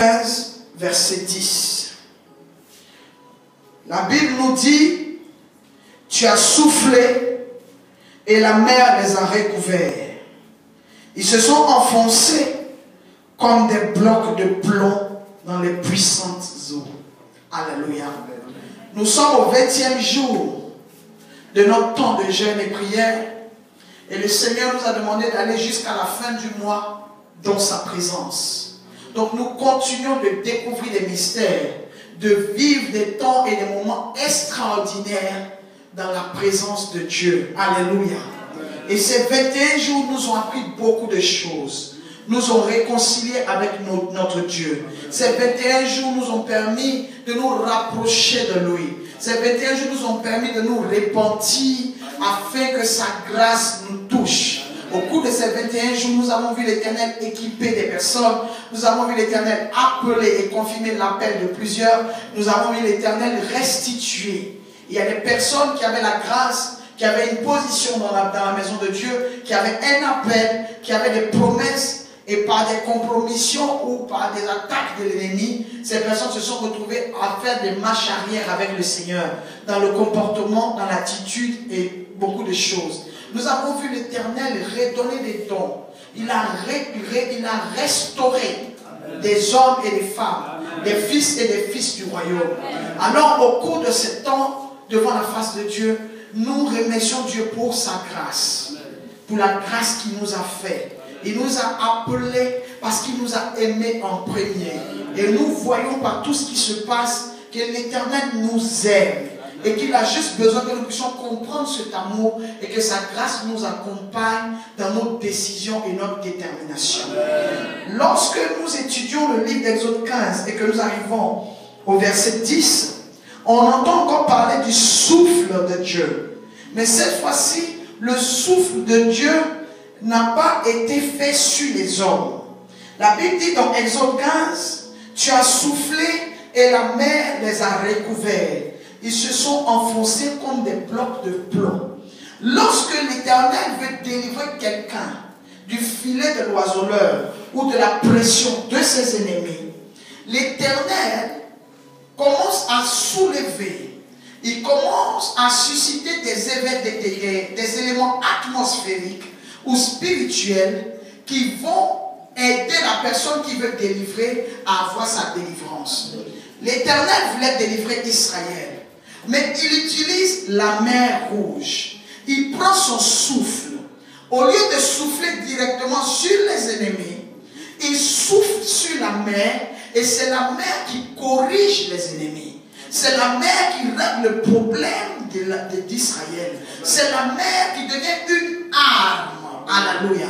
15, verset 10. La Bible nous dit, tu as soufflé et la mer les a recouverts. Ils se sont enfoncés comme des blocs de plomb dans les puissantes eaux. Alléluia. Nous sommes au 20e jour de notre temps de jeûne et prière. Et le Seigneur nous a demandé d'aller jusqu'à la fin du mois dans sa présence. Donc nous continuons de découvrir des mystères, de vivre des temps et des moments extraordinaires dans la présence de Dieu. Alléluia. Et ces 21 jours nous ont appris beaucoup de choses. Nous ont réconciliés avec notre Dieu. Ces 21 jours nous ont permis de nous rapprocher de lui. Ces 21 jours nous ont permis de nous repentir afin que sa grâce nous touche. Au cours de ces 21 jours, nous avons vu l'Éternel équiper des personnes. Nous avons vu l'Éternel appeler et confirmer l'appel de plusieurs. Nous avons vu l'Éternel restituer. Il y a des personnes qui avaient la grâce, qui avaient une position dans la maison de Dieu, qui avaient un appel, qui avaient des promesses, et par des compromissions ou par des attaques de l'ennemi, ces personnes se sont retrouvées à faire des marches arrière avec le Seigneur, dans le comportement, dans l'attitude et beaucoup de choses. Nous avons vu l'Éternel redonner des dons. Il a restauré des hommes et des femmes, des fils et des fils du royaume. Alors, au cours de ce temps, devant la face de Dieu, nous remercions Dieu pour sa grâce, pour la grâce qu'il nous a fait. Il nous a appelés parce qu'il nous a aimés en premier. Et nous voyons par tout ce qui se passe que l'Éternel nous aime. Et qu'il a juste besoin que nous puissions comprendre cet amour et que sa grâce nous accompagne dans nos décisions et notre détermination. Lorsque nous étudions le livre d'Exode 15 et que nous arrivons au verset 10, on entend encore parler du souffle de Dieu. Mais cette fois-ci, le souffle de Dieu n'a pas été fait sur les hommes. La Bible dit dans Exode 15, tu as soufflé et la mer les a recouverts. Ils se sont enfoncés comme des blocs de plomb. Lorsque l'Éternel veut délivrer quelqu'un du filet de l'oiseleur ou de la pression de ses ennemis, l'Éternel commence à soulever, il commence à susciter des éléments atmosphériques ou spirituels qui vont aider la personne qui veut délivrer à avoir sa délivrance. L'Éternel voulait délivrer Israël. Mais il utilise la mer Rouge. Il prend son souffle. Au lieu de souffler directement sur les ennemis, il souffle sur la mer et c'est la mer qui corrige les ennemis. C'est la mer qui règle le problème d'Israël. C'est la mer qui devient une arme. Alléluia.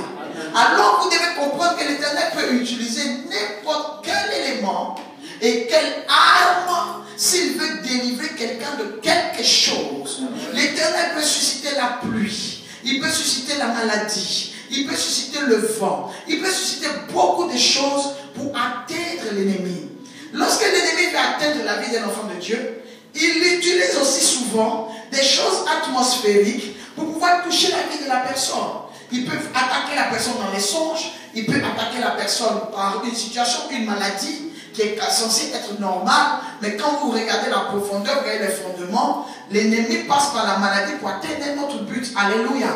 Alors vous devez comprendre que l'Éternel peut utiliser n'importe quel élément et quelle arme s'il veut délivrer quelqu'un de quelque chose. L'Éternel peut susciter la pluie, il peut susciter la maladie, il peut susciter le vent, il peut susciter beaucoup de choses pour atteindre l'ennemi. Lorsque l'ennemi veut atteindre la vie d'un enfant de Dieu, il utilise aussi souvent des choses atmosphériques pour pouvoir toucher la vie de la personne. Il peut attaquer la personne dans les songes, il peut attaquer la personne par une situation, une maladie qui est censée être normale, mais quand vous regardez la profondeur, vous regardez les fondements, l'ennemi passe par la maladie pour atteindre notre but. Alléluia.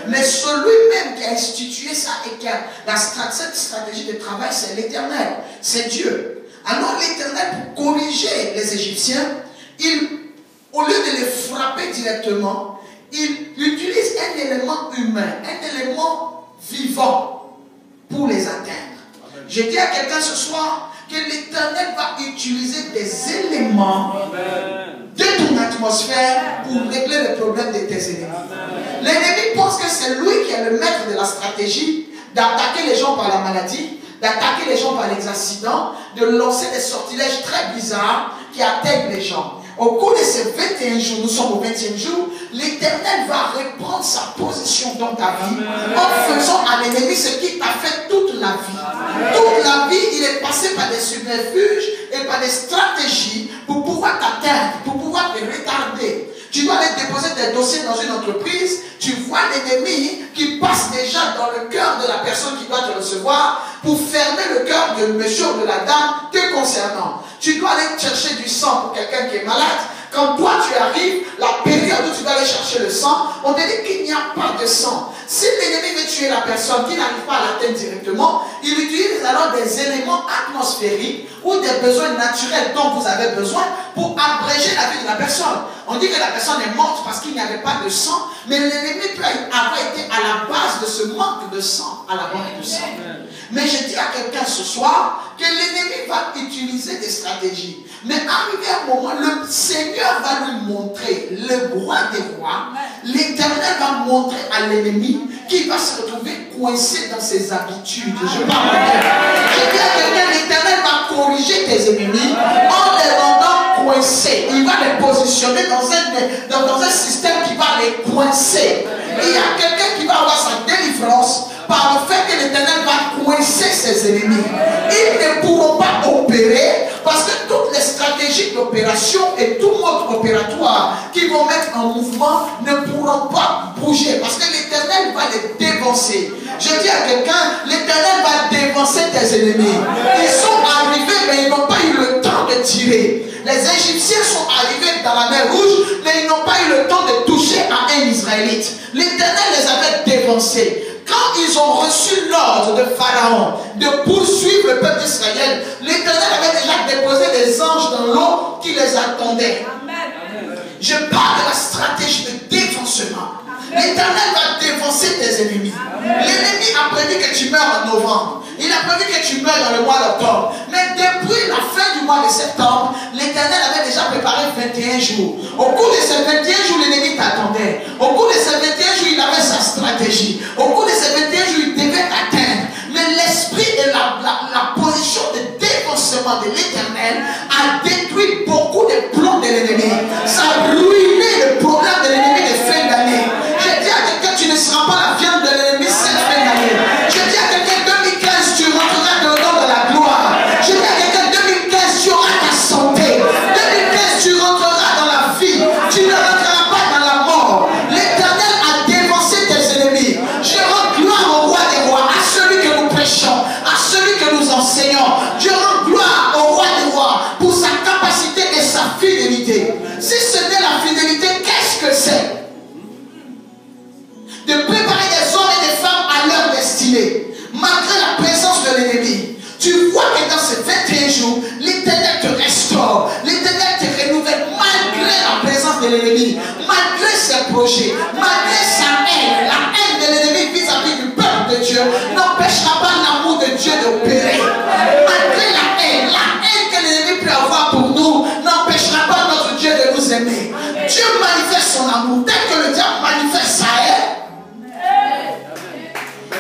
Mais celui-même qui a institué ça et qui a cette stratégie de travail, c'est l'Éternel, c'est Dieu. Alors l'Éternel, pour corriger les Égyptiens, au lieu de les frapper directement, il utilise un élément humain, un élément vivant pour les atteindre. Je dis à quelqu'un ce soir que l'Éternel va utiliser des éléments de ton atmosphère pour régler le problème de tes ennemis. L'ennemi pense que c'est lui qui est le maître de la stratégie d'attaquer les gens par la maladie, d'attaquer les gens par les accidents, de lancer des sortilèges très bizarres qui atteignent les gens. Au cours de ces 21 jours, nous sommes au 20e jour, l'Éternel va reprendre sa position dans ta vie en faisant à l'ennemi ce qu'il t'a fait toute la vie. Toute la vie, il est passé par des subterfuges et par des stratégies pour pouvoir t'atteindre, pour pouvoir te retarder. Tu dois aller déposer tes dossiers dans une entreprise, tu vois l'ennemi qui passe déjà dans le cœur de la personne qui doit te recevoir pour fermer le cœur de monsieur ou de la dame, te concernant. Tu dois aller chercher du sang pour quelqu'un qui est malade. Quand toi tu arrives, la période où tu dois aller chercher le sang, on te dit qu'il n'y a pas de sang. Si l'ennemi veut tuer la personne qui n'arrive pas à l'atteindre directement, il utilise alors des éléments atmosphériques ou des besoins naturels dont vous avez besoin pour abréger la vie de la personne. On dit que la personne est morte parce qu'il n'y avait pas de sang, mais l'ennemi peut avoir été à la base de ce manque de sang, à la manque de sang. Mais je dis à quelqu'un ce soir que l'ennemi va utiliser des stratégies. Mais arrivé à un moment, le Seigneur va lui montrer, le roi des rois, l'Éternel va montrer à l'ennemi qu'il va se retrouver coincé dans ses habitudes. Je parle bien. Je dis à quelqu'un, l'Éternel va corriger tes ennemis en les rendant coincés. Il va les positionner dans un système qui va les coincer. Et il y a quelqu'un qui va avoir sa délivrance par le fait que l'Éternel va coincer ses ennemis. Ils ne pourront pas opérer parce que toutes les stratégies d'opération et tout mode opératoire qu'ils vont mettre en mouvement ne pourront pas bouger parce que l'Éternel va les dévancer. Je dis à quelqu'un, l'Éternel va dévancer tes ennemis. Ils sont arrivés mais ils n'ont pas eu le temps de tirer. Les Égyptiens sont arrivés dans la mer Rouge mais ils n'ont pas eu le temps de toucher à un Israélite. L'Éternel les avait dévancés. Quand ils ont reçu l'ordre de Pharaon de poursuivre le peuple d'Israël, l'Éternel avait déjà déposé des anges dans l'eau qui les attendaient. Amen. Je parle de la stratégie de dévancement. L'Éternel va dévancer tes ennemis. L'ennemi a prévu que tu meurs en novembre. Il a prévu que tu meurs dans le mois d'octobre. Mais depuis la fin du mois de septembre, l'Éternel avait déjà préparé 21 jours. Au cours de ces 21 jours, l'ennemi t'attendait. Au cours de ces 21 jours, il avait sa stratégie. Au cours de ces 21 jours, il devait t'atteindre. Mais l'esprit et la position de dévancement de l'Éternel a détruit beaucoup de plans de l'ennemi. Ça a ruiné le programme de l'ennemi de fin d'année. Je dis à quelqu'un, tu ne seras pas la viande de l'ennemi cette fin d'année. Je dis à quelqu'un, 2015, tu rentreras dedans de la gloire. Je dis à quelqu'un, 2015, tu auras ta santé. 2015, tu rentreras dans la vie. Tu ne rentreras pas dans la mort. L'Éternel a dévancé tes ennemis. Je rends gloire au roi des rois, à celui que nous prêchons, à celui que nous enseignons. Je rends gloire au roi des rois pour sa capacité et sa fidélité. Si ce n'est la fidélité, qu'est-ce que c'est? De préparer des hommes et des femmes à leur destinée, malgré la présence de l'ennemi. Tu vois que dans ces 21 jours, l'Éternel te restaure, l'Éternel te renouvelle, malgré la présence de l'ennemi, malgré ses projets, malgré sa haine. La haine de l'ennemi vis-à-vis du peuple de Dieu n'empêchera pas l'amour de Dieu d'opérer. Malgré la haine que l'ennemi peut avoir pour nous n'empêchera pas notre Dieu de nous aimer. Dieu manifeste son amour. Dès que le diable manifeste sa haine,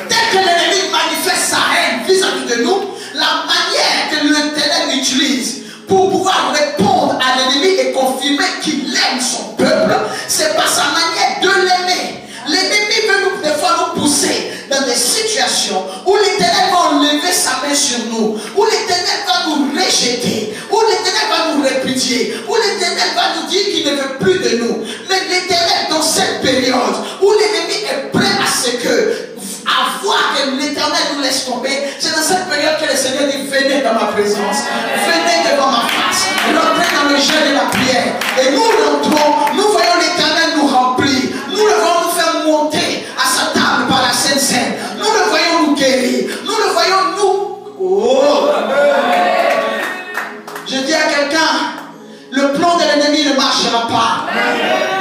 dès que l'ennemi manifeste sa haine vis-à-vis de nous, la manière que l'Éternel utilise pour pouvoir répondre à l'ennemi et confirmer qu'il aime son peuple, c'est par sa manière de l'aimer. L'ennemi veut des fois nous pousser dans des situations où l'Éternel va enlever sa main sur nous, où l'Éternel va nous rejeter, où l'Éternel va nous répudier, où l'Éternel va nous dire qu'il ne veut plus de nous. Mais l'Éternel, dans cette période où l'ennemi est prêt à ce que à voir que l'Éternel nous laisse tomber, c'est dans cette période que le Seigneur dit, venez dans ma présence, venez devant ma face, rentrez dans le jeûne et la prière. Et nous rentrons, nous voyons l'Éternel nous remplir, nous le voyons nous faire monter à sa table par la Sainte Seine, nous le voyons nous guérir, nous le voyons nous... Oh. Je dis à quelqu'un, le plan de l'ennemi ne marchera pas.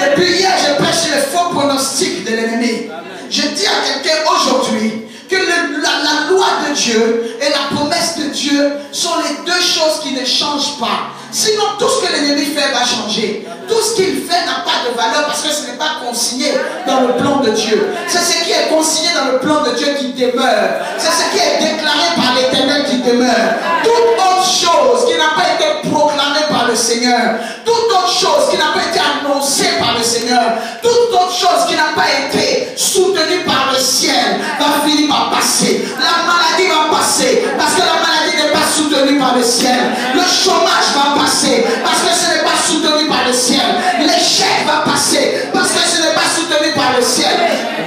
Depuis hier, je prêche le faux pronostic de l'ennemi. Je dis à quelqu'un aujourd'hui que la loi de Dieu et la promesse de Dieu sont les deux choses qui ne changent pas. Sinon, tout ce que l'ennemi fait va changer. Tout ce qu'il fait n'a pas de valeur parce que ce n'est pas consigné dans le plan de Dieu. C'est ce qui est consigné dans le plan de Dieu qui demeure. C'est ce qui est déclaré par l'Éternel qui demeure. Toute autre chose qui n'a pas été proclamée par le Seigneur, toute autre chose qui n'a pas été annoncée par le Seigneur, toute autre chose qui n'a pas été soutenue par le ciel va finir par passer. La maladie va passer parce que la maladie n'est pas soutenue par le ciel. Le chômage va passer parce que ce n'est pas soutenu par le ciel. L'échec va passer parce que ce n'est pas soutenu par le ciel.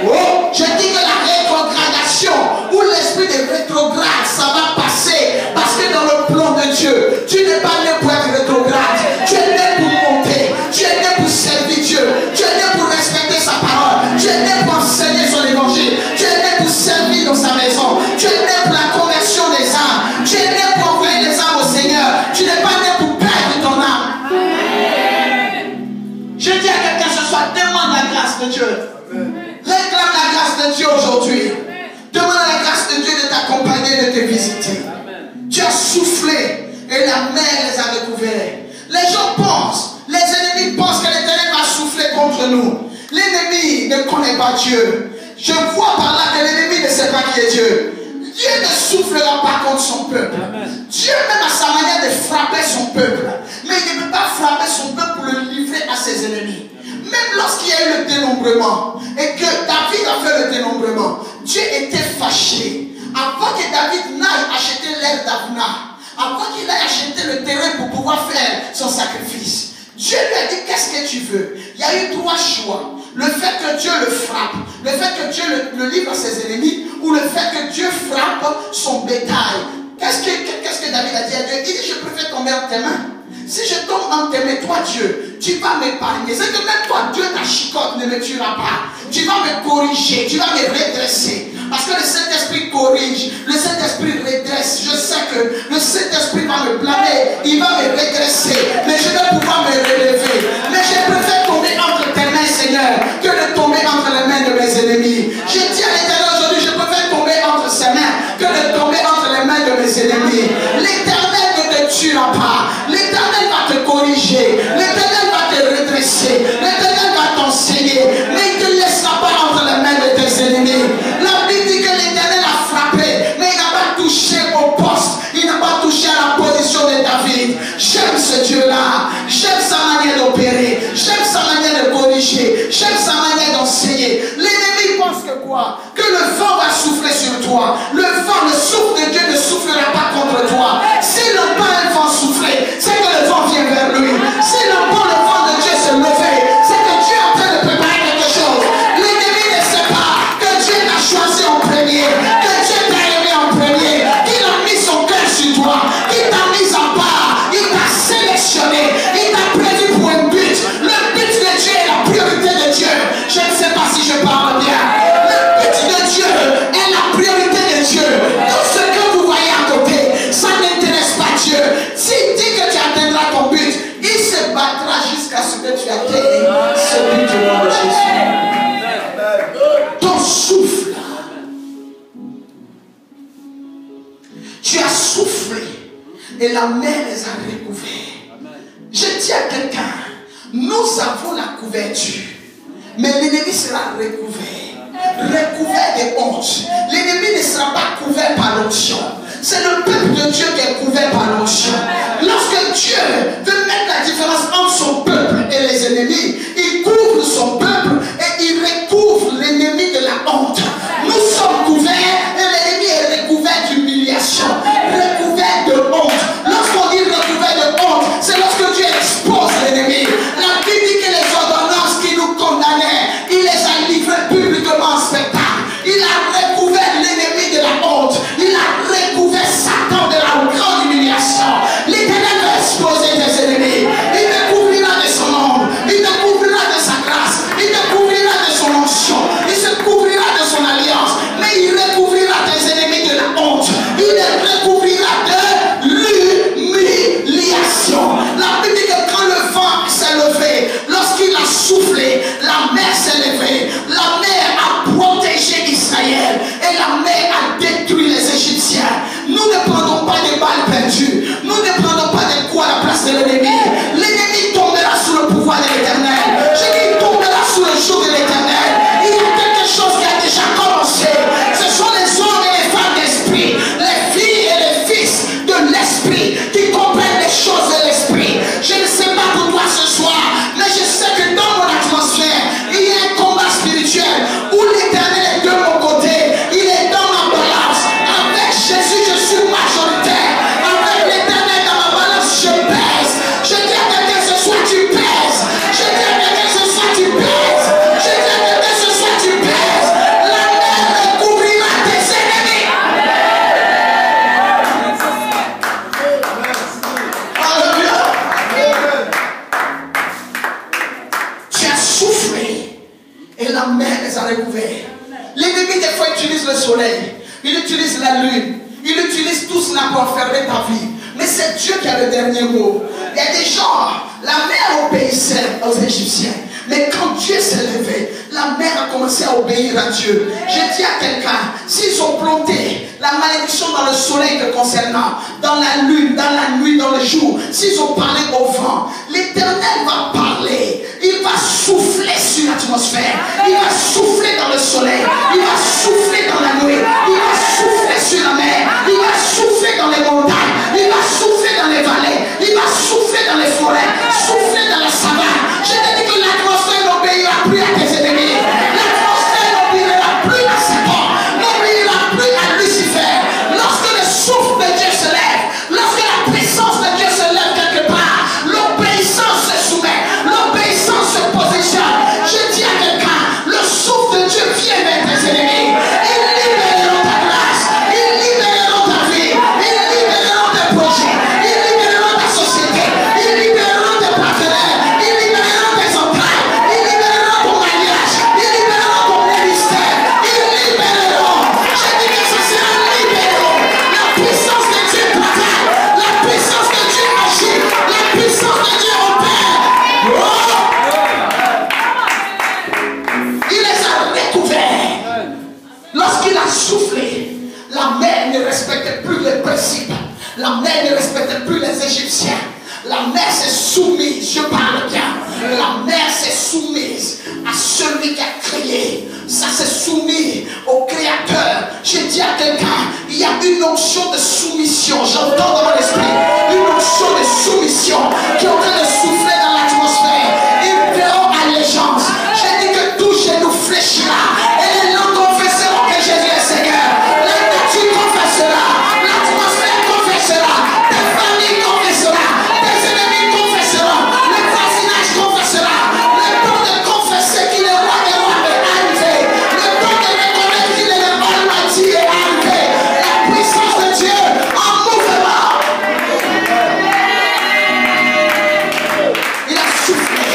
Oh, je dis que la rétrogradation ou l'esprit de rétrograde, ça va passer parce que dans le plan de Dieu, Dieu. Tu n'es pas né pour être rétrograde. Tu es né pour monter. Tu es né pour servir Dieu. Tu es né pour respecter sa parole. Tu es né pour enseigner son évangile. Tu es né pour servir dans sa maison. Tu es né pour la conversion des âmes. Tu es né pour envoyer les âmes au Seigneur. Tu n'es pas né pour perdre ton âme. Je dis à quelqu'un ce soir, demande la grâce de Dieu. Réclame la grâce de Dieu aujourd'hui. Demande la grâce de Dieu de t'accompagner, de te visiter. Tu as soufflé et la mer les a recouverts. Les gens pensent, les ennemis pensent que l'Éternel va souffler contre nous. L'ennemi ne connaît pas Dieu. Je vois par là que l'ennemi ne sait pas qui est Dieu. Dieu ne soufflera pas contre son peuple. Dieu même a sa manière de frapper son peuple. Mais il ne peut pas frapper son peuple pour le livrer à ses ennemis. Même lorsqu'il y a eu le dénombrement et que David a fait le dénombrement, Dieu était fâché. Avant que David n'aille acheter l'air d'Avna, avant qu'il aille acheter le terrain pour pouvoir faire son sacrifice, Dieu lui a dit, qu'est-ce que tu veux? Il y a eu 3 choix. Le fait que Dieu le frappe, le fait que Dieu le livre à ses ennemis, ou le fait que Dieu frappe son bétail. Qu'est-ce que David a dit à Dieu? Il dit, je préfère tomber en tes mains. Si je tombe en tes mains, toi Dieu, tu vas m'épargner. C'est que même toi, Dieu, ta chicotte ne me tuera pas. Tu vas me corriger, tu vas me redresser. Parce que le Saint-Esprit corrige, le Saint-Esprit redresse. Je sais que le Saint-Esprit va me blâmer, il va me redresser. Mais je vais pouvoir me relever. Mais je préfère tomber entre tes mains, Seigneur, que de tomber entre les mains de mes ennemis. Je dis à l'Éternel aujourd'hui, je préfère tomber entre ses mains que de tomber entre les mains de mes ennemis. L'Éternel ne te tuera pas. L'Éternel va te corriger. L'Éternel va te redresser. L'Éternel va t'enseigner. Mais il ne te laissera pas entre les mains de tes ennemis. La Bible dit que l'Éternel a frappé, mais il n'a pas touché au poste. Il n'a pas touché à la position de David. J'aime ce Dieu-là. J'aime sa manière d'opérer. J'aime sa manière de corriger. J'aime sa manière d'enseigner. L'ennemi pense que quoi? Que le vent va souffler sur toi. Le vent, le souffle de Dieu ne soufflera pas contre toi. S'il n'a pas un vent souffler, c'est que le vent vient vers lui. S'il n'a pas le vent de Dieu se lever, c'est que Dieu est en train de préparer quelque chose. L'ennemi ne sait pas que Dieu t'a choisi en premier, que Dieu t'a aimé en premier, qu'il a mis son cœur sur toi, qu'il t'a mis en part, il t'a sélectionné, il t'a prévu pour un but. Le but de Dieu est la priorité de Dieu. Je ne sais pas si je parle bien. Le but de Dieu est la priorité de Dieu. Tout ce que vous voyez à côté, ça n'intéresse pas Dieu. S'il dit que tu atteindras ton but, il se battra jusqu'à ce que tu atteignes ce but du nom de Jésus. Ton souffle. Tu as soufflé et la mer les a recouverts. Je dis à quelqu'un, nous avons la couverture, mais l'ennemi sera recouvert de honte. L'ennemi ne sera pas couvert par l'onction. C'est le peuple de Dieu qui est couvert par l'onction. Lorsque Dieu veut mettre la différence entre son peuple et les ennemis, il couvre son peuple et il recouvre l'ennemi de la honte. Nous sommes couverts et l'ennemi est recouvert d'humiliation, recouvert de honte. Lorsqu'on dit recouvert de honte, c'est lorsque Dieu expose l'ennemi. La Bible dit que les ordonnances qui nous condamnaient, il les a livrées publiquement en spectacle. Il a recouvert l'ennemi de la honte. Il a recouvert Satan de la grande humiliation. la lune. Il utilise tout cela pour enfermer ta vie. Mais c'est Dieu qui a le dernier mot. Il y a des gens, la mer obéissait aux Égyptiens. Mais quand Dieu s'est levé, la mer a commencé à obéir à Dieu. Je dis à quelqu'un, s'ils ont planté la malédiction dans le soleil te concernant, dans la lune, dans la nuit, dans le jour, s'ils ont parlé au vent, l'Éternel va parler. Il va souffler sur l'atmosphère. Il va souffler dans le soleil. Il va souffler dans la nuit. Il va souffler sur la mer. Il va souffler dans les montagnes. Il va souffler dans les vallées. Il va souffler dans les forêts. Souffler dans la savane. Je te dis que l'atmosphère n'obéira plus à tes ennemis. L'atmosphère n'obéira plus à Satan. N'obéira plus à Lucifer. Lorsque le souffle de Dieu se lève, lorsque la puissance de Dieu se lève quelque part, l'obéissance se soumet. L'obéissance se positionne. Je dis à quelqu'un, le souffle de Dieu vient vers tes ennemis. Ils libéreront ta grâce. Ils libéreront ta vie. Ils libéreront tes projets. Ils libéreront ta société. Ils libéreront tes partenaires. Ils libéreront tes entrailles. Ils libéreront ton mariage. Ils libéreront ton ministère. Ils libéreront. Je dis que ce sera libéré. La puissance de Dieu travaille. La puissance de Dieu agit. La puissance de Dieu opère. Oh! Il les a recouverts. Lorsqu'il a soufflé, la mer ne respectait plus les principes. La mer ne respectait plus les Égyptiens. La mer s'est soumise, je parle bien. La mer s'est soumise à celui qui a créé. Ça s'est soumis au Créateur. J'ai dit à quelqu'un, il y a une onction de soumission. J'entends dans mon esprit une onction de soumission qui est en train de souffler dans l'atmosphère. Ils feront allégeance. J'ai dit que tout genou fléchira. Et les langues confesseront que Jésus est Seigneur. La nature confessera. L'atmosphère confessera. Ta famille confessera. Tes ennemis confesseront. Le voisinage confessera. Le temps de confesser qu'il est roi des rois est arrivé. Le temps de reconnaître qu'il est le Almighty est arrivé. La puissance de Dieu en mouvement. Il a soufflé.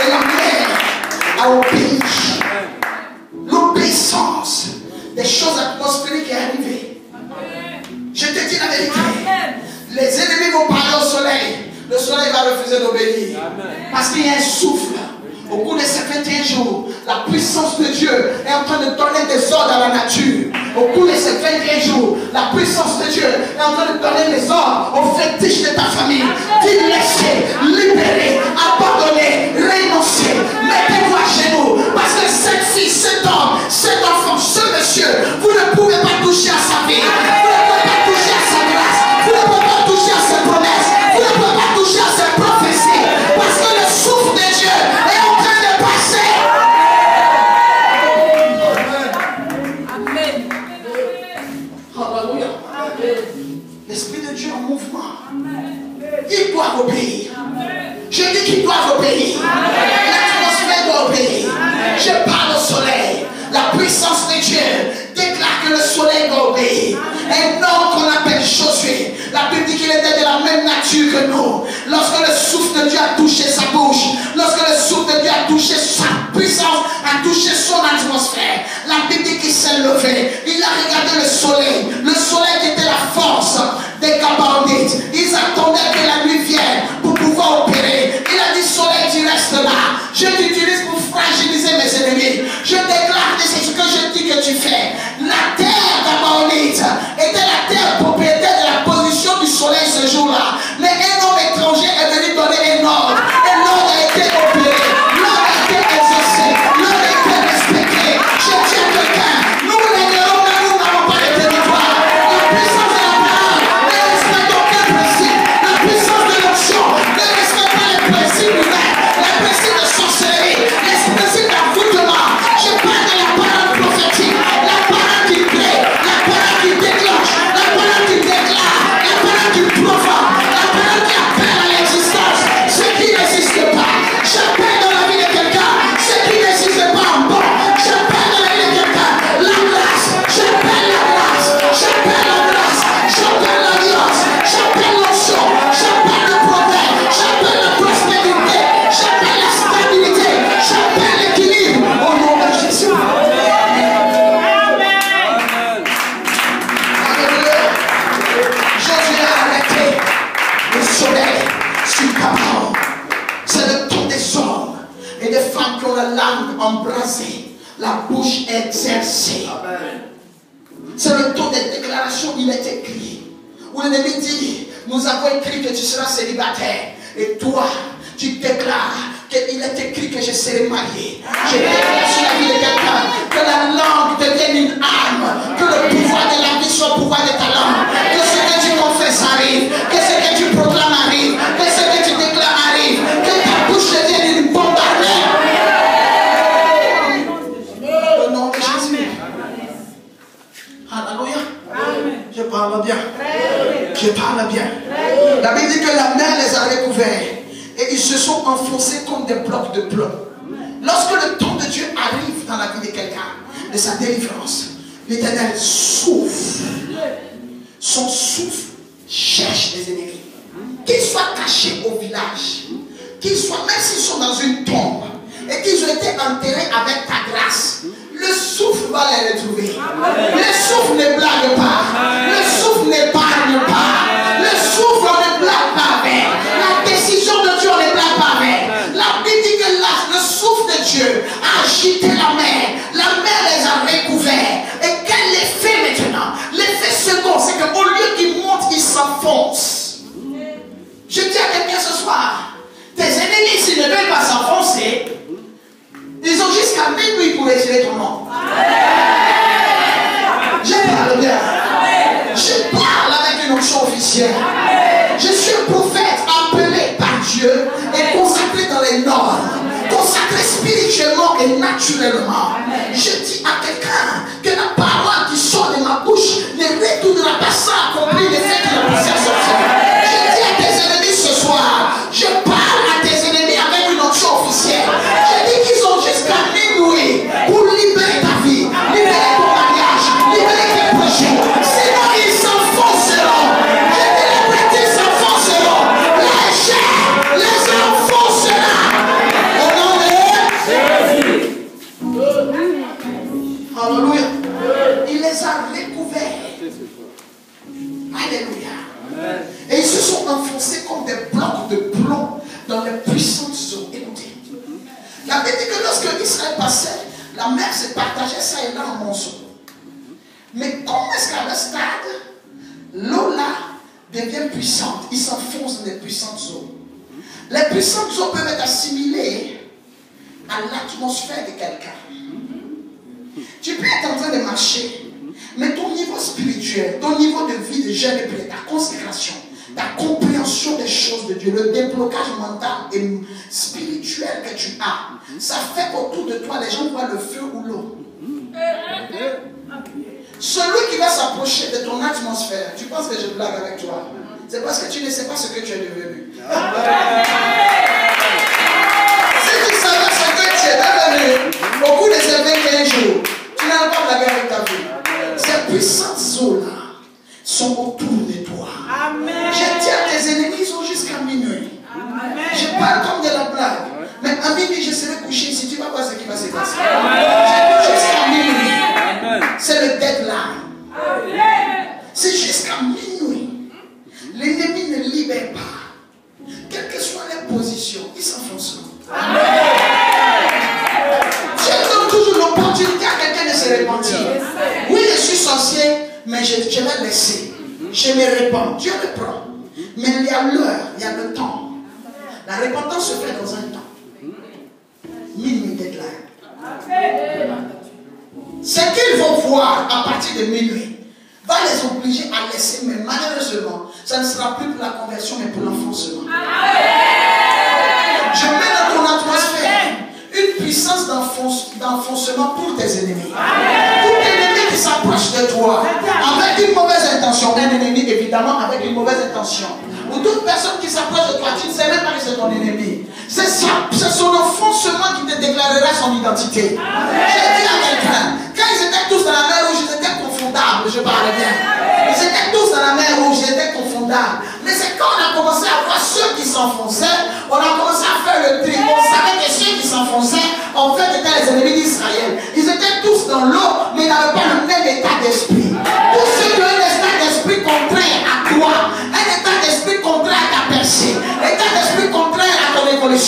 Et la mer a obéi. L'obéissance des choses atmosphériques est arrivée. Je te dis la vérité. Les ennemis vont parler au soleil. Le soleil va refuser d'obéir. Parce qu'il y a un souffle. Au cours de ces 21 jours, la puissance de Dieu est en train de donner des ordres à la nature. Au cours de ces 21 jours, la puissance de Dieu est en train de donner des ordres aux fétiches de ta famille. Dis laisser, libérer, abandonner, renoncer. Mettez-vous à genoux. Parce que cette fille, cet homme, cet enfant, ce monsieur, vous ne pouvez pas toucher à sa vie. Vous ne pouvez pas toucher à sa grâce. Vous ne pouvez pas toucher à ses promesses. Vous ne pouvez pas toucher à ses prophéties. Parce que le souffle de Dieu est en train de passer. Amen. Alléluia. L'Esprit de Dieu en mouvement. Ils doivent obéir. Je dis qu'ils doivent obéir. L'atmosphère doit obéir. Je parle au soleil. La puissance de Dieu déclare que le soleil doit obéir. Un homme qu'on appelle Josué, la Bible dit qu'il était de la même nature que nous. Lorsque le souffle de Dieu a touché sa bouche, lorsque le souffle de Dieu a touché sa puissance, a touché son atmosphère, la Bible dit qu'il s'est levé. Il a regardé le soleil qui était la force des Gabaonites. Ils attendaient que la nuit vienne pour pouvoir opérer. Il a dit soleil, tu restes là. Je t'utilise pour fragiliser mes ennemis. Je déclare que c'est ce que je dis que tu fais. La terre Gabaonite était la terre propriétaire de la position du soleil ce jour-là. Mais un homme étranger est venu donner un ordre. Et l'ordre a été opéré. L'ordre a été exaucé. L'ordre a été respecté. Je dis à quelqu'un, nous les héros, mais nous n'avons pas de territoire. La puissance de la parole ne respecte aucun principe. La puissance de l'action ne respecte pas les principes humains. Les principes de sorcellerie, les principes d'envoûtement. Je parle de la parole prophétique. La parole qui crée, la parole qui déclenche, la parole qui déclare, la parole qui provoque, la parole qui Tu parles. C'est le temps des hommes et des femmes qui ont la langue embrasée, la bouche exercée. C'est le temps des déclarations. Il est écrit. Où l'ennemi dit, nous avons écrit que tu seras célibataire. Et toi, tu déclares qu'il est écrit que je serai marié. Je déclare sur la vie de quelqu'un que la langue devienne une âme, que le pouvoir de la vie soit le pouvoir de ta langue, que ce que tu confesses arrive, que ce que tu proclames arrive, que ce que tu déclares arrive, que ta bouche devienne une bombe armée. Au nom de Jésus. Alléluia. Je parle bien. Je parle bien. La Bible dit que la mer les a recouverts et ils se sont enfoncés comme des blocs de plomb. Lorsque le temps de Dieu arrive dans la vie de quelqu'un, de sa délivrance, l'Éternel souffle. Son souffle cherche les ennemis. Qu'ils soient cachés au village, qu'ils soient, même s'ils sont dans une tombe et qu'ils ont été enterrés avec ta grâce, le souffle va les retrouver. Le souffle ne blague pas. Le souffle n'épargne pas. Le souffle, on ne blague pas avec. La décision de Dieu, on ne blague pas avec. La Bible dit que là, le souffle de Dieu a agité la mer. La mer les a recouverts. Et quel effet maintenant? L'effet second, c'est qu'au lieu qu'ils montent, ils s'enfoncent. Je dis à quelqu'un ce soir, tes ennemis, s'ils ne veulent pas s'enfoncer, ils ont jusqu'à minuit pour retirer ton nom. Je parle bien. Je parle avec une onction officielle. Je suis un prophète appelé par Dieu et consacré dans les normes, consacré spirituellement et naturellement. Je dis à quelqu'un que la parole qui sort de ma bouche ne retournera pas sans accomplir l'effet qui l'a poussé à sortir. Je dis à tes ennemis ce soir, je parle à tes ennemis avec une onction officielle. Je dis qu'ils ont jusqu'à minuit pour libérer ta vie, libérer ton mariage, libérer tes projets. Sinon ils s'enfonceront. Je dis les petits s'enfonceront. Les chers les enfoncera. Au nom de Jésus. Alléluia. Il les a recouverts. Alléluia. Et ils se sont enfoncés comme des blocs de plomb dans les puissantes eaux. Écoutez. La Bible dit que lorsque Israël passait, la mer se partageait ça et là en monceau. Mais comment est-ce qu'à le stade, l'eau là devient puissante? Ils s'enfoncent dans les puissantes eaux. Les puissantes eaux peuvent être assimilées à l'atmosphère de quelqu'un. Tu peux être en train de marcher, mais ton niveau spirituel, ton niveau de vie, de jeûne et prière, ta consécration, ta compréhension des choses de Dieu, le déblocage mental et spirituel que tu as, ça fait qu'autour de toi, les gens voient le feu ou l'eau. Celui qui va s'approcher de ton atmosphère, tu penses que je blague avec toi, c'est parce que tu ne sais pas ce que tu es devenu. Si tu savais ce que tu es devenu au cours de ces 21 jours, tu n'as pas blagué avec ta vie. Ces puissantes eaux-là sont autour de toi. Amen. Je dis à tes ennemis, ils sont jusqu'à minuit. Amen. Je parle comme de la blague. Mais à minuit, je serai couché ici. Tu vas voir ce qui va se passer. Jusqu'à minuit. C'est le deadline. C'est jusqu'à minuit. L'ennemi ne libère pas. Quelle que soit leur position, ils s'enfoncent. Dieu donne toujours l'opportunité à quelqu'un de se repentir. Oui, je suis sorcier, mais je vais laisser. Je me répands. Dieu le prend. Mais il y a l'heure, il y a le temps. La repentance se fait dans un temps. Minuit deadline. Ce qu'ils vont voir à partir de minuit va les obliger à laisser, mais malheureusement, ça ne sera plus pour la conversion, mais pour l'enfoncement. Je mets dans ton atmosphère une puissance d'enfoncement pour tes ennemis. Tout ennemi qui s'approche de toi avec une mauvaise intention, un ennemi évidemment avec une mauvaise intention, ou toute personne qui s'approche de toi, tu ne sais même pas que c'est ton ennemi. C'est son enfoncement qui te déclarera son identité. J'ai dit à quelqu'un, quand ils étaient tous dans la mer rouge, ils étaient confondables, je parle bien. Ils étaient tous dans la mer rouge, ils étaient confondables. Mais c'est quand on a commencé à voir ceux qui s'enfonçaient, on a commencé à faire le tri. On savait que ceux qui s'enfonçaient, en fait, étaient les ennemis d'Israël. Ils étaient tous dans l'eau, mais ils n'avaient pas le même état d'esprit. Tous ceux qui ont un état d'esprit contraire à toi, un état d'esprit contraire à ta percée, état d'esprit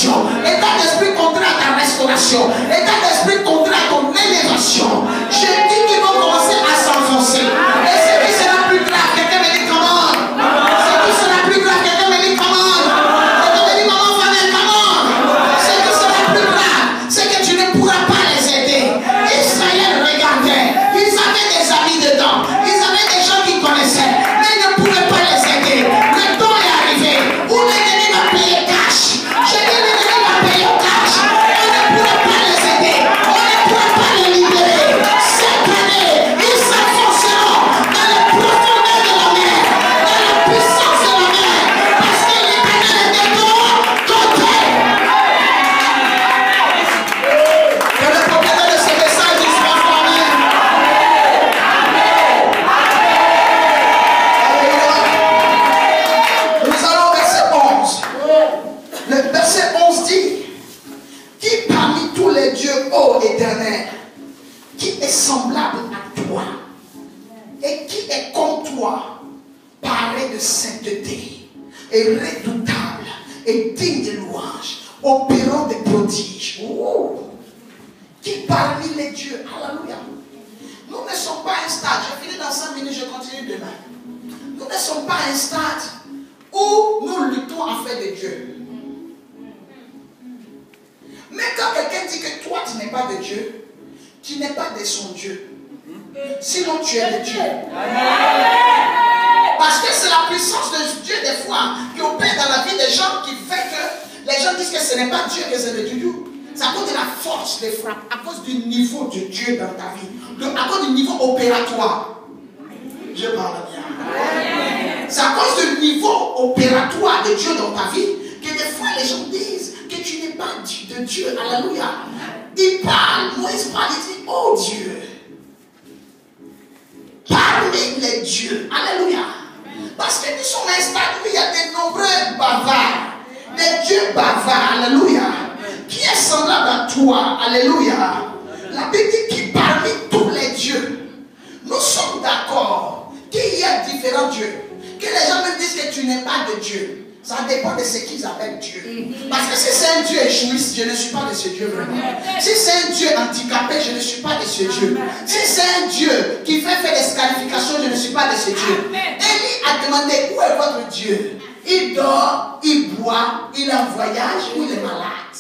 promotion, état d'esprit contraire à ta restauration, état d'esprit contraire à ton élévation. Je dis qu'ils vont commencer à s'enfoncer. Et ce qui sera plus grave, quelqu'un me dit comment? Ce qui sera plus grave, quelqu'un me dit comment? Quelqu'un me dit comment, famille, comment? Ce qui sera plus grave, c'est que tu ne pourras pas les aider. Israël regardait, ils avaient des amis dedans, ils avaient des gens qui connaissaient, mais ils ne pouvaient pas les aider. Le temps est arrivé où l'ennemi va payer cash. Je dis l'ennemi va payer cash. On ne pourra pas les aider, on ne pourra pas les libérer. Cette année, ils s'enfonceront dans les profondeurs de la mer, dans la puissance de la mer, parce que l'Éternel est de ton côté. Que le propriétaire de ce message soit formé. Nous allons au verset 11. Le verset 11 dit: qui parmi tous les dieux, ô Éternel, qui est semblable à toi et qui est comme toi, paré de sainteté et redoutable et digne de louange, opérant des prodiges. Oh. Qui parmi les dieux, alléluia. Nous ne sommes pas à un stade, je finis dans 5 minutes, je continue demain. Nous ne sommes pas à un stade où nous luttons à faire de Dieu. Mais quand quelqu'un dit que toi tu n'es pas de Dieu, tu n'es pas de son Dieu. Sinon tu es de Dieu. Parce que c'est la puissance de Dieu des fois qui opère dans la vie des gens qui fait que les gens disent que ce n'est pas Dieu, que c'est le Dieu. C'est à cause de la force des frappes, à cause du niveau de Dieu dans ta vie, à cause du niveau opératoire. Je parle bien. C'est à cause du niveau opératoire de Dieu dans ta vie que des fois les gens disent que tu n'es pas de Dieu. Alléluia. Il parle, Moïse parle, il dit: oh Dieu, parmi les dieux. Alléluia. Parce que nous sommes à un stade où il y a de nombreux bavards, des dieux bavards. Alléluia. Qui est semblable à toi? Alléluia. La Bible dit qui parmi tous les dieux. Nous sommes d'accord qu'il y a différents dieux. Que les gens me disent que tu n'es pas de Dieu. Ça dépend de ce qu'ils appellent Dieu. Parce que si c'est un Dieu échouiste, je ne suis pas de ce Dieu vraiment. Si c'est un Dieu handicapé, je ne suis pas de ce Dieu. Si c'est un Dieu qui fait des scarifications, je ne suis pas de ce Dieu. Élie a demandé: où est votre Dieu? Il dort, il boit, il est en voyage ou il est malade.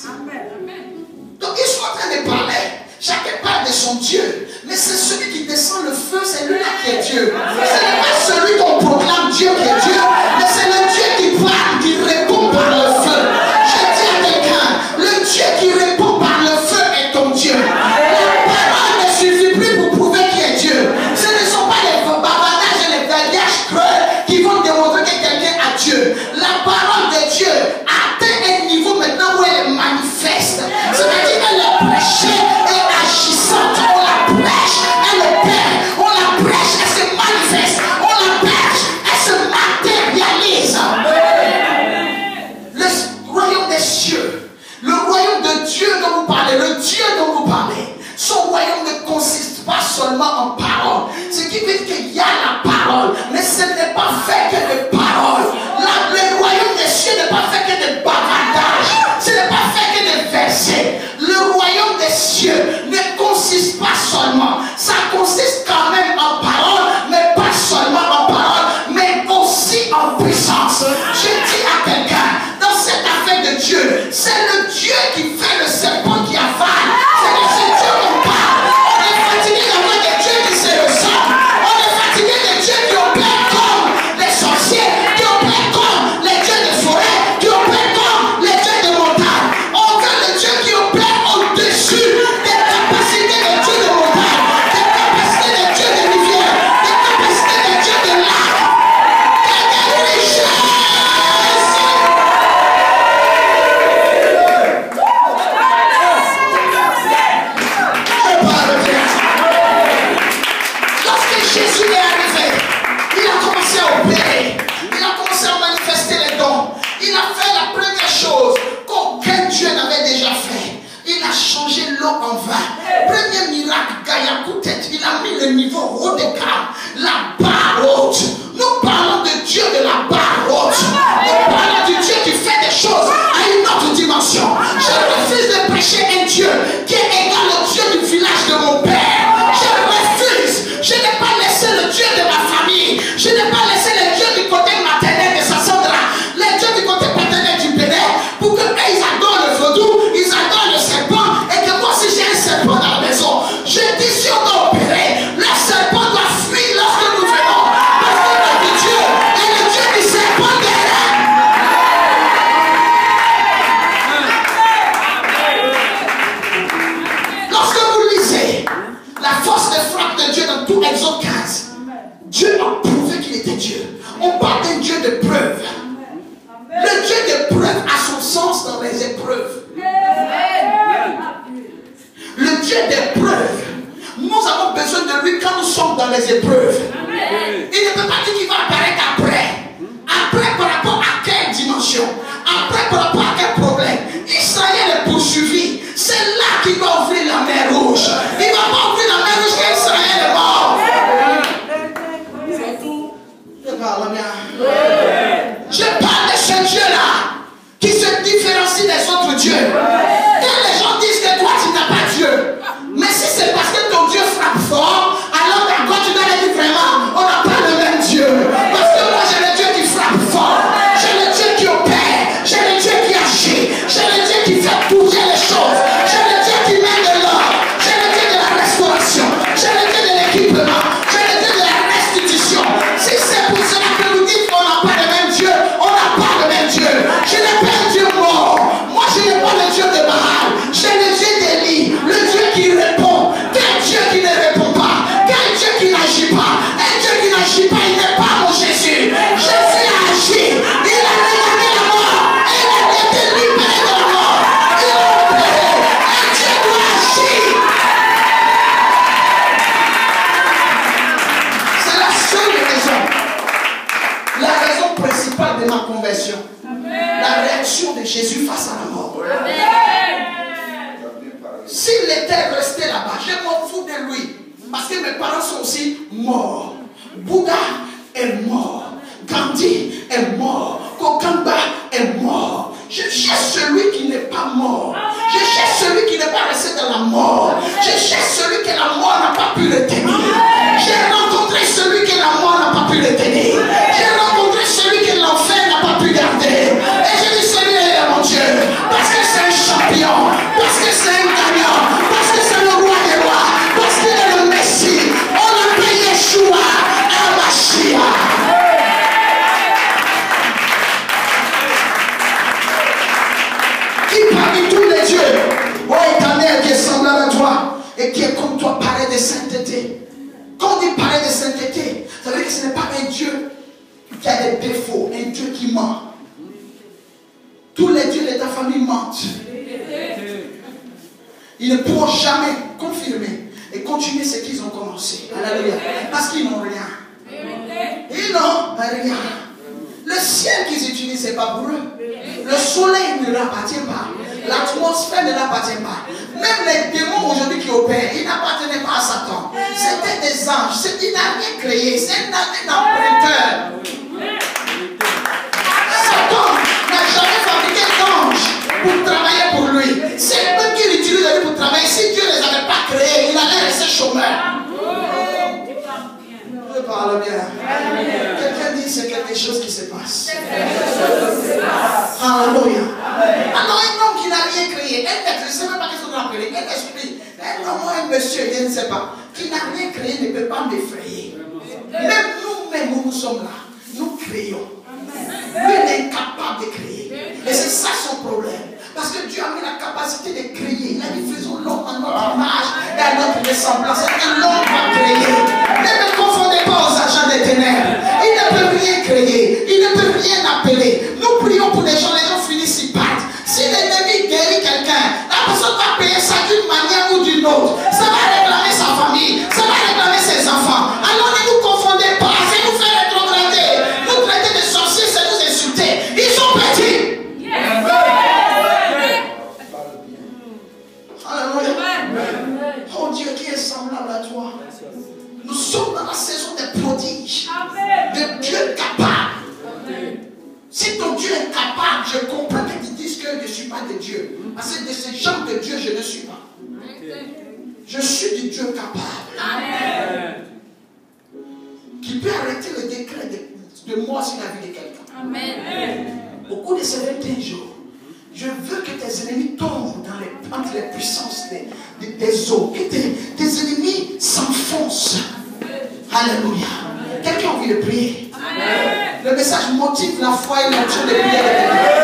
Donc ils sont en train de parler. Chacun parle de son Dieu. Mais c'est celui qui descend le feu, c'est lui-là qui est Dieu. Ce n'est pas celui dont proclame Dieu qui est Dieu, mais c'est le Dieu qui parle, qui répond par le feu. Je dis à quelqu'un, le Dieu qui répond par le feu est ton Dieu. La parole ne suffit plus pour prouver qui est Dieu. Ce ne sont pas les bavardages et les verdiages creux qui vont démontrer que quelqu'un a Dieu. La parole de Dieu atteint un niveau maintenant où elle est manifeste. C'est-à-dire qu'elle est prêchée et agissante. On la prêche, elle opère. On la prêche, elle se manifeste. On la prêche, elle se matérialise. Le royaume des cieux, le royaume de Dieu dont vous parlez, le Dieu dont vous parlez, son royaume ne consiste pas seulement en paroles. Ce qui veut dire qu'il y a la parole, mais ce n'est pas fait que de paroles. Le royaume des cieux n'est pas fait que de bavardages. Ce n'est pas fait que de versets. Le royaume des cieux ne consiste pas seulement, ça consiste quand même en parole, mais pas seulement en parole, mais aussi en puissance. Je dis à quelqu'un, dans cette affaire de Dieu, c'est le Dieu qui fait le serpent qui avale. C'est de ce Dieu qu'on parle. On est fatigué d'avoir des dieux qui se ressemblent. On est fatigué des dieux qui opèrent comme les sorciers, qui opèrent comme les dieux de forêt, qui opèrent comme les dieux de montagne. On veut le Dieu qui opère au-dessus des capacités des dieux de montagne, des capacités des dieux de rivière, des capacités des dieux de lac, des richesses. Lorsque Jésus est arrivé, il a commencé à opérer, il a commencé à manifester les dons. Il a fait la première chose qu'aucun Dieu n'avait déjà fait. Il a changé l'eau en vin. Premier miracle, Gaïa Koutet, il a mis le niveau haut de gamme, la barre haute. Nous parlons de Dieu de la barre haute. Nous parlons du Dieu qui fait des choses à une autre dimension. dans les épreuves. Il ne peut pas dire qu'il va apparaître après. Après par rapport à quelle dimension? Après par rapport à quel problème? Israël est poursuivi. C'est là qu'il va ouvrir la mer rouge. Il ne va pas ouvrir la mer rouge quand Israël est mort. Je parle bien. Je parle de ce Dieu-là qui se différencie des autres dieux. Quand les gens disent que toi tu n'as pas Dieu, mais si c'est parce que ton Dieu frappe fort, alors d'accord tu dois le dire vraiment, on n'a pas le même Dieu. Parce que moi j'ai le Dieu qui frappe fort, j'ai le Dieu qui opère, j'ai le Dieu qui agit, j'ai le Dieu qui fait bouger les choses, j'ai le Dieu qui met de l'ordre, j'ai le Dieu de la restauration, j'ai le Dieu de l'équipement, j'ai le Dieu de la restitution. Si c'est pour cela que vous dites qu'on n'a pas le même Dieu, on n'a pas le même Dieu. Je n'ai pas un Dieu mort. Moi je n'ai pas le Dieu de Baal, j'ai le Dieu d'Élie, le Dieu qui répond. Quel Dieu qui ne répond pas, quel Dieu qui n'agit pas. Un Dieu qui n'agit pas, il n'est pas mon Jésus. Jésus a agi, il a regardé la mort, il a été libéré de la mort, il a opéré. Un Dieu doit agir. C'est la seule raison, la raison principale de ma conversion. La réaction de Jésus face à la mort. S'il était resté là-bas, je m'en fous de lui. Parce que mes parents sont aussi morts. Bouddha est mort. Gandhi est mort. Kokamba est mort. Je cherche celui qui n'est pas mort. Je cherche celui qui n'est pas resté dans la mort. Je cherche celui que la mort n'a pas pu retenir. J'ai rencontré celui que la mort n'a pas pu retenir. J'ai rencontré celui que l'enfer n'a pas pu garder. Et je dis celui-là est mon Dieu. Parce que c'est un champion. Parce que c'est un gagnant. Parce que c'est le roi des rois. Parce qu'il est le Messie. On l'appelle Yeshua HaMashiach. Qui parmi tous les dieux, ô Éternel, qui est semblable à toi et qui est comme toi, paraît de sainteté. Quand on dit paraît de sainteté, ça veut dire que ce n'est pas un Dieu qui a des défauts, un Dieu qui ment. Tous les dieux de ta famille mentent. Ils ne pourront jamais confirmer et continuer ce qu'ils ont commencé. Alléluia. Parce qu'ils n'ont rien. Ils n'ont rien. Le ciel qu'ils utilisent, ce n'est pas pour eux. Le soleil ne leur appartient pas. L'atmosphère ne leur appartient pas. Même les démons aujourd'hui qui opèrent, ils n'appartenaient pas à Satan. C'était des anges. Il n'a rien créé. C'est un emprunteur. Satan n'a jamais fabriqué d'anges pour travailler pour lui. C'est eux qui l'utilisent pour travailler. Si Dieu ne les avait pas créés, il allait rester chômeur. Je parle bien. Quelqu'un dit c'est quelque chose qui se passe. Alléluia. Alors un homme qui n'a rien créé, un être, je ne sais même pas qu'est-ce qu'on appelle, un esprit, un homme, un monsieur, je ne sais pas, qui n'a rien créé ne peut pas m'effrayer. Même nous-mêmes où nous sommes là, nous créons. Lui est incapable de créer. Et c'est ça son problème. Parce que Dieu a mis la capacité de créer. Il a dit faisons l'homme à notre image et à notre ressemblance. C'est que l'homme va créer. Ne me confondez pas aux agents des ténèbres. Il ne peut rien créer. Il ne peut rien appeler. Nous prions pour les gens finissent, ils partent. Si l'ennemi guérit quelqu'un, la personne va payer ça d'une manière ou d'une autre. Ça va réclamer sa famille. Ça va réclamer ses enfants. Alors ne nous confondez pas. C'est nous faire rétrograder. Nous traiter de sorciers, c'est nous insulter. Ils sont petits. Oh Dieu qui est semblable à toi. Nous sommes dans la saison des prodiges. De Dieu capable. Si ton Dieu est capable, je comprends qu'ils disent que je ne suis pas de Dieu. Parce que de ce genre de Dieu, je ne suis pas. Je suis du Dieu capable. Qui peut arrêter le décret de mort sur la vie de quelqu'un. Au cours de ces 21 jours, je veux que tes ennemis tombent entre les puissances des eaux. Que tes ennemis s'enfoncent. Alléluia. Quelqu'un a envie de prier. Le message motive la foi et l'action de prière.